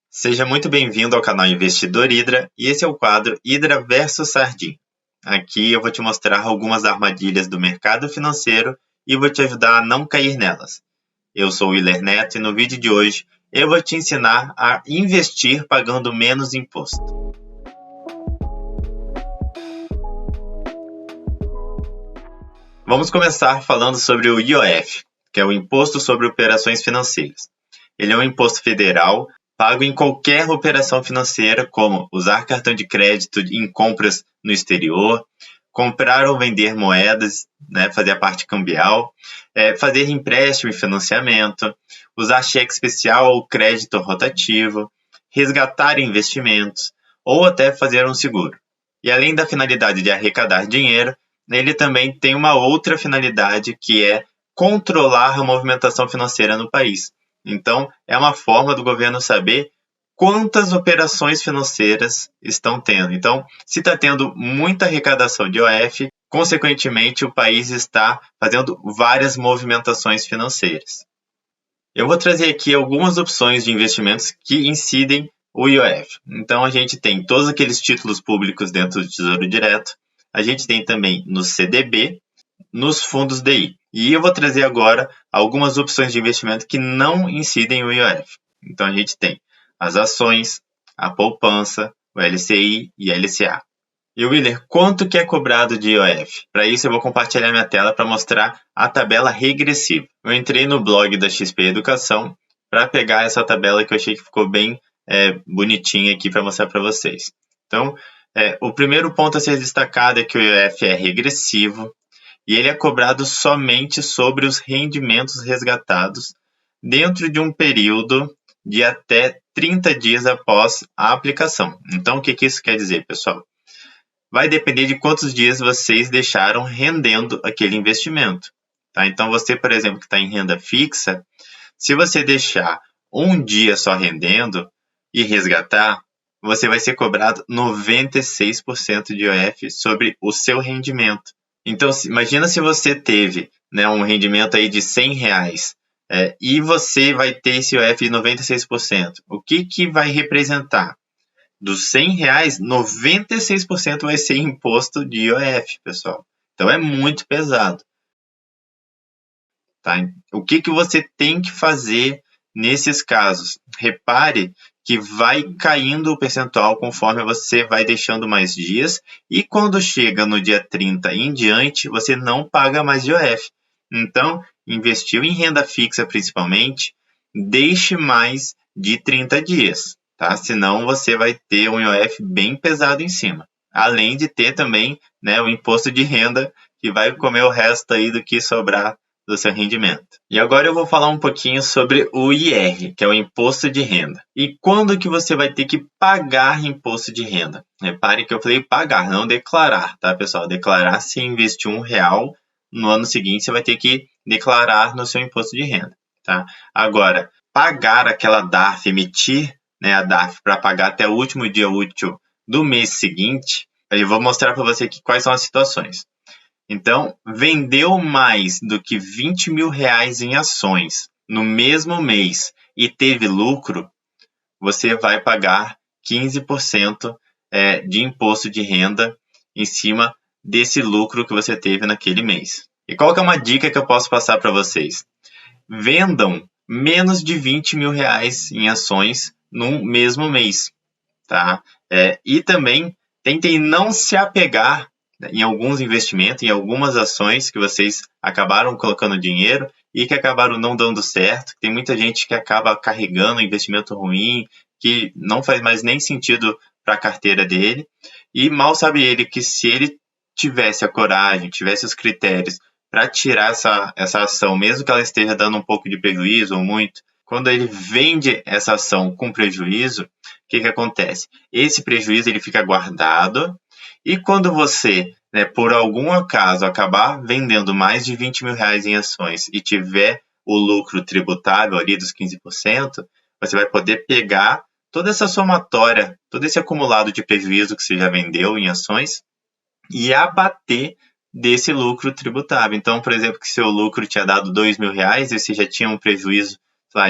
Seja muito bem-vindo ao canal Investidor Hydra e esse é o quadro Hydra versus Sardinha. Aqui eu vou te mostrar algumas armadilhas do mercado financeiro e vou te ajudar a não cair nelas. Eu sou o Willer Neto e no vídeo de hoje eu vou te ensinar a investir pagando menos imposto. Vamos começar falando sobre o IOF, que é o Imposto sobre Operações Financeiras. Ele é um imposto federal pago em qualquer operação financeira, como usar cartão de crédito em compras no exterior, comprar ou vender moedas, fazer a parte cambial, fazer empréstimo e financiamento, usar cheque especial ou crédito rotativo, resgatar investimentos ou até fazer um seguro. E além da finalidade de arrecadar dinheiro, ele também tem uma outra finalidade que é controlar a movimentação financeira no país. Então, é uma forma do governo saber quantas operações financeiras estão tendo. Então, se está tendo muita arrecadação de IOF, consequentemente, o país está fazendo várias movimentações financeiras. Eu vou trazer aqui algumas opções de investimentos que incidem o IOF. Então, a gente tem todos aqueles títulos públicos dentro do Tesouro Direto. A gente tem também no CDB, nos fundos DI. E eu vou trazer agora algumas opções de investimento que não incidem o IOF. Então, a gente tem as ações, a poupança, o LCI e a LCA. E Willer, quanto que é cobrado de IOF? Para isso, eu vou compartilhar minha tela para mostrar a tabela regressiva. Eu entrei no blog da XP Educação para pegar essa tabela que eu achei que ficou bem bonitinha aqui para mostrar para vocês. Então, o primeiro ponto a ser destacado é que o IOF é regressivo e ele é cobrado somente sobre os rendimentos resgatados dentro de um período de até 30 dias após a aplicação. Então, o que isso quer dizer, pessoal? Vai depender de quantos dias vocês deixaram rendendo aquele investimento. Tá? Então, você, por exemplo, que está em renda fixa, se você deixar um dia só rendendo e resgatar, você vai ser cobrado 96% de IOF sobre o seu rendimento. Então, imagina se você teve um rendimento aí de R$100 e você vai ter esse IOF de 96%. O que vai representar? Dos R$100, 96% vai ser imposto de IOF, pessoal. Então, é muito pesado. Tá? O que você tem que fazer nesses casos? Repare que vai caindo o percentual conforme você vai deixando mais dias e quando chega no dia 30 em diante, você não paga mais IOF. Então, investiu em renda fixa principalmente, deixe mais de 30 dias, tá? Senão você vai ter um IOF bem pesado em cima. Além de ter também o imposto de renda que vai comer o resto aí do que sobrar do seu rendimento. E agora eu vou falar um pouquinho sobre o IR, que é o Imposto de Renda. E quando que você vai ter que pagar imposto de renda? Repare que eu falei pagar, não declarar, tá, pessoal? Declarar se investiu R$1, no ano seguinte você vai ter que declarar no seu imposto de renda, tá? Agora, pagar aquela DARF, emitir a DARF para pagar até o último dia útil do mês seguinte, eu vou mostrar para você aqui quais são as situações. Então, vendeu mais do que R$20 mil em ações no mesmo mês e teve lucro, você vai pagar 15% de imposto de renda em cima desse lucro que você teve naquele mês. E qual que é uma dica que eu posso passar para vocês? Vendam menos de R$20 mil em ações no mesmo mês, tá? E também tentem não se apegar em alguns investimentos, em algumas ações que vocês acabaram colocando dinheiro e que acabaram não dando certo. Tem muita gente que acaba carregando investimento ruim, que não faz mais nem sentido para a carteira dele. E mal sabe ele que se ele tivesse a coragem, tivesse os critérios para tirar essa ação, mesmo que ela esteja dando um pouco de prejuízo ou muito, quando ele vende essa ação com prejuízo, o que acontece? Esse prejuízo ele fica guardado e quando você, por algum acaso, acabar vendendo mais de R$20 mil em ações e tiver o lucro tributável ali dos 15%, você vai poder pegar toda essa somatória, todo esse acumulado de prejuízo que você já vendeu em ações e abater desse lucro tributável. Então, por exemplo, que seu lucro tinha dado R$2 mil e você já tinha um prejuízo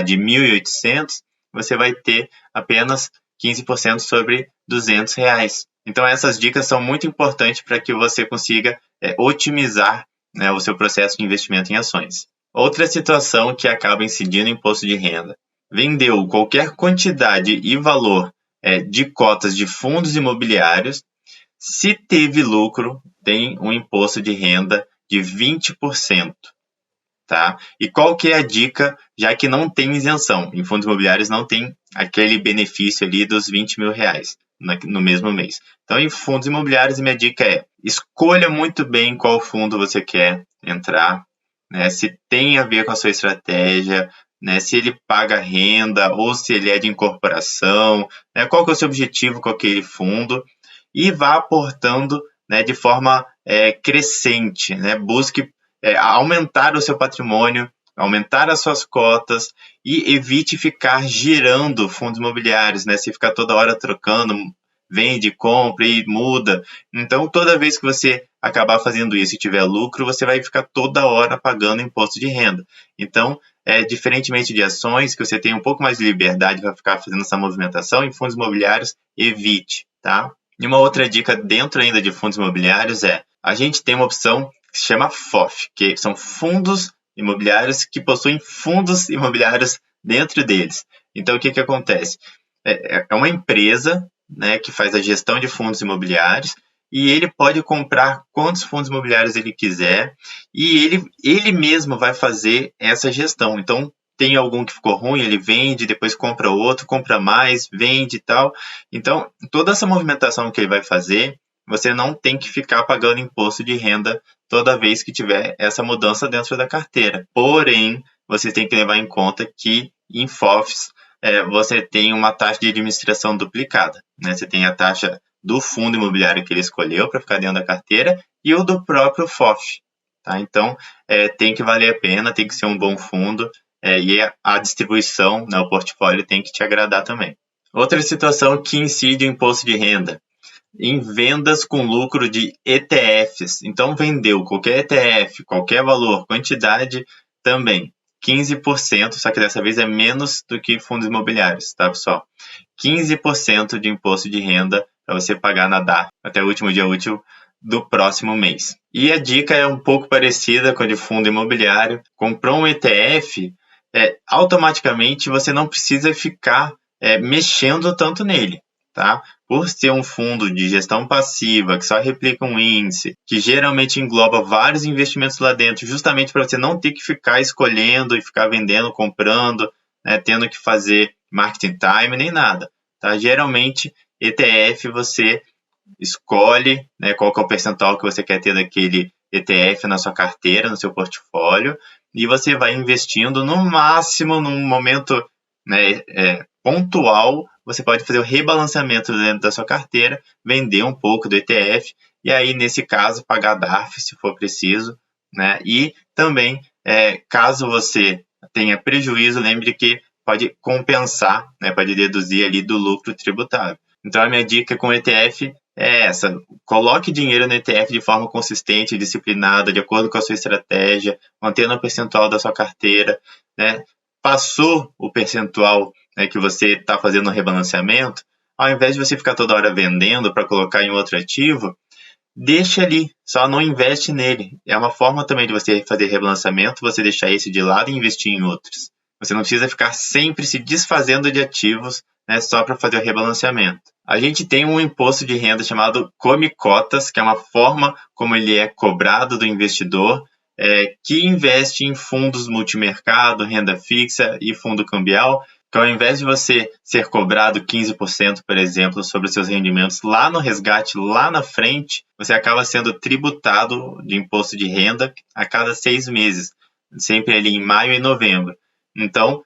de 1.800, você vai ter apenas 15% sobre R$ 200. Então, essas dicas são muito importantes para que você consiga otimizar, né, o seu processo de investimento em ações. Outra situação que acaba incidindo no imposto de renda: vendeu qualquer quantidade e valor de cotas de fundos imobiliários, se teve lucro, tem um imposto de renda de 20%. Tá? E qual que é a dica, já que não tem isenção? Em fundos imobiliários não tem aquele benefício ali dos R$ 20.000 no mesmo mês. Então, em fundos imobiliários, a minha dica é: escolha muito bem qual fundo você quer entrar, né? Se tem a ver com a sua estratégia, né? Se ele paga renda ou se ele é de incorporação, né? Qual que é o seu objetivo com aquele fundo, e vá aportando, né, de forma crescente, né? Busque aumentar o seu patrimônio, aumentar as suas cotas e evite ficar girando fundos imobiliários, né? Se ficar toda hora trocando, vende, compra e muda. Então, toda vez que você acabar fazendo isso e tiver lucro, você vai ficar toda hora pagando imposto de renda. Então, diferentemente de ações, que você tem um pouco mais de liberdade para ficar fazendo essa movimentação, em fundos imobiliários, evite, tá? E uma outra dica dentro ainda de fundos imobiliários a gente tem uma opção que se chama FOF, que são fundos imobiliários que possuem fundos imobiliários dentro deles. Então, o que acontece? É uma empresa, né, que faz a gestão de fundos imobiliários, e ele pode comprar quantos fundos imobiliários ele quiser, e ele mesmo vai fazer essa gestão. Então, tem algum que ficou ruim, ele vende, depois compra outro, compra mais, vende e tal. Então, toda essa movimentação que ele vai fazer, você não tem que ficar pagando imposto de renda toda vez que tiver essa mudança dentro da carteira. Porém, você tem que levar em conta que em FOFs você tem uma taxa de administração duplicada, né? Você tem a taxa do fundo imobiliário que ele escolheu para ficar dentro da carteira e o do próprio FOF. Tá? Então, tem que valer a pena, tem que ser um bom fundo, e a distribuição, né, o portfólio tem que te agradar também. Outra situação que incide o imposto de renda: em vendas com lucro de ETFs. Então, vendeu qualquer ETF, qualquer valor, quantidade, também 15%, só que dessa vez é menos do que fundos imobiliários, tá, pessoal? 15% de imposto de renda para você pagar na DARF até o último dia útil do próximo mês. E a dica é um pouco parecida com a de fundo imobiliário. Comprou um ETF, automaticamente você não precisa ficar mexendo tanto nele, tá? Por ser um fundo de gestão passiva, que só replica um índice, que geralmente engloba vários investimentos lá dentro, justamente para você não ter que ficar escolhendo e ficar vendendo, comprando, né, tendo que fazer marketing time, nem nada. Tá? Geralmente, ETF você escolhe, né, qual que é o percentual que você quer ter daquele ETF na sua carteira, no seu portfólio, e você vai investindo no máximo num momento, né, pontual. Você pode fazer o rebalanceamento dentro da sua carteira, vender um pouco do ETF, e aí, nesse caso, pagar DARF se for preciso, né? E também, caso você tenha prejuízo, lembre que pode compensar, né? Pode deduzir ali do lucro tributável. Então, a minha dica com o ETF é essa: coloque dinheiro no ETF de forma consistente, disciplinada, de acordo com a sua estratégia, mantendo o percentual da sua carteira, né? Passou o percentual, né, que você está fazendo o rebalanceamento, ao invés de você ficar toda hora vendendo para colocar em outro ativo, deixa ali, só não investe nele. É uma forma também de você fazer rebalanceamento, você deixar esse de lado e investir em outros. Você não precisa ficar sempre se desfazendo de ativos, né, só para fazer o rebalanceamento. A gente tem um imposto de renda chamado Come Cotas, que é uma forma como ele é cobrado do investidor, que investe em fundos multimercado, renda fixa e fundo cambial. Então, ao invés de você ser cobrado 15%, por exemplo, sobre os seus rendimentos lá no resgate, lá na frente, você acaba sendo tributado de imposto de renda a cada 6 meses, sempre ali em maio e novembro. Então,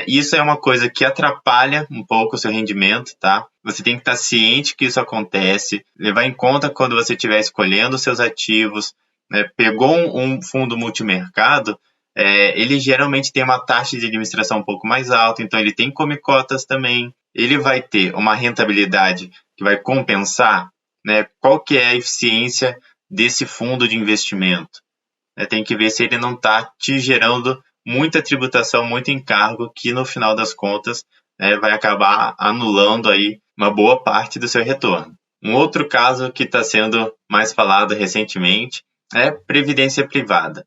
isso é uma coisa que atrapalha um pouco o seu rendimento, tá? Você tem que estar ciente que isso acontece, levar em conta quando você estiver escolhendo os seus ativos, né? Pegou um fundo multimercado, ele geralmente tem uma taxa de administração um pouco mais alta, então ele tem come cotas também. Ele vai ter uma rentabilidade que vai compensar, né? Qual que é a eficiência desse fundo de investimento? Tem que ver se ele não está te gerando muita tributação, muito encargo, que no final das contas vai acabar anulando aí uma boa parte do seu retorno. Um outro caso que está sendo mais falado recentemente é previdência privada.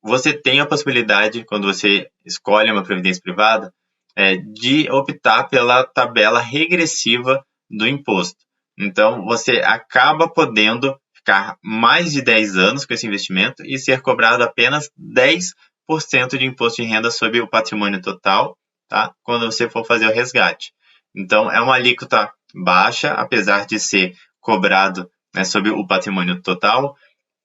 Você tem a possibilidade, quando você escolhe uma previdência privada, de optar pela tabela regressiva do imposto. Então, você acaba podendo ficar mais de 10 anos com esse investimento e ser cobrado apenas 10% de imposto de renda sobre o patrimônio total, tá? Quando você for fazer o resgate. Então, é uma alíquota baixa, apesar de ser cobrado, sobre o patrimônio total.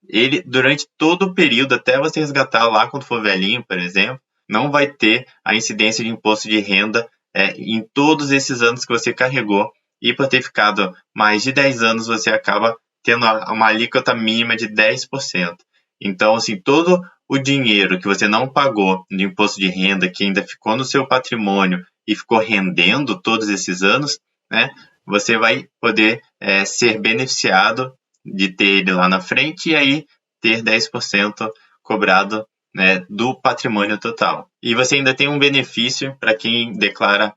Ele, durante todo o período, até você resgatar lá quando for velhinho, por exemplo, não vai ter a incidência de imposto de renda em todos esses anos que você carregou. E por ter ficado mais de 10 anos, você acaba tendo uma alíquota mínima de 10%. Então, assim, todo o dinheiro que você não pagou de imposto de renda, que ainda ficou no seu patrimônio e ficou rendendo todos esses anos, você vai poder ser beneficiado de ter ele lá na frente e aí ter 10% cobrado do patrimônio total. E você ainda tem um benefício para quem declara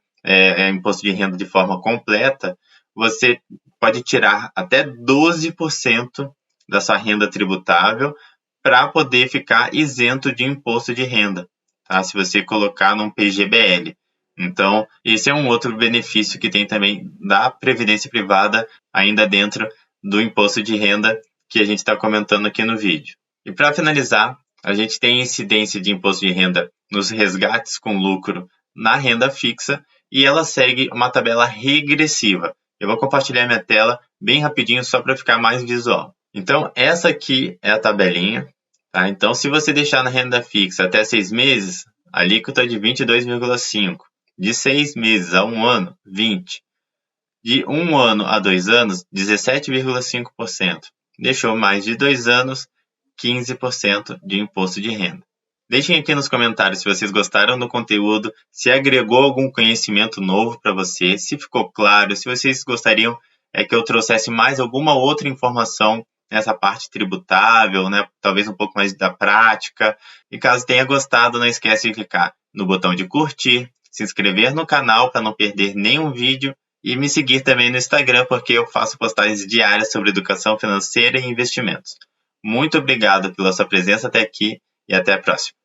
imposto de renda de forma completa. Você pode tirar até 12% da sua renda tributável para poder ficar isento de imposto de renda, tá? Se você colocar num PGBL. Então, esse é um outro benefício que tem também da previdência privada, ainda dentro do imposto de renda que a gente está comentando aqui no vídeo. E para finalizar, a gente tem incidência de imposto de renda nos resgates com lucro na renda fixa e ela segue uma tabela regressiva. Eu vou compartilhar minha tela bem rapidinho só para ficar mais visual. Então, essa aqui é a tabelinha. Tá? Então, se você deixar na renda fixa até 6 meses, a alíquota é de 22,5%. De 6 meses a 1 ano, 20%. De 1 ano a 2 anos, 17,5%. Deixou mais de 2 anos, 15% de imposto de renda. Deixem aqui nos comentários se vocês gostaram do conteúdo, se agregou algum conhecimento novo para você, se ficou claro, se vocês gostariam que eu trouxesse mais alguma outra informação nessa parte tributável, talvez um pouco mais da prática. E caso tenha gostado, não esquece de clicar no botão de curtir, se inscrever no canal para não perder nenhum vídeo e me seguir também no Instagram, porque eu faço postagens diárias sobre educação financeira e investimentos. Muito obrigado pela sua presença até aqui e até a próxima.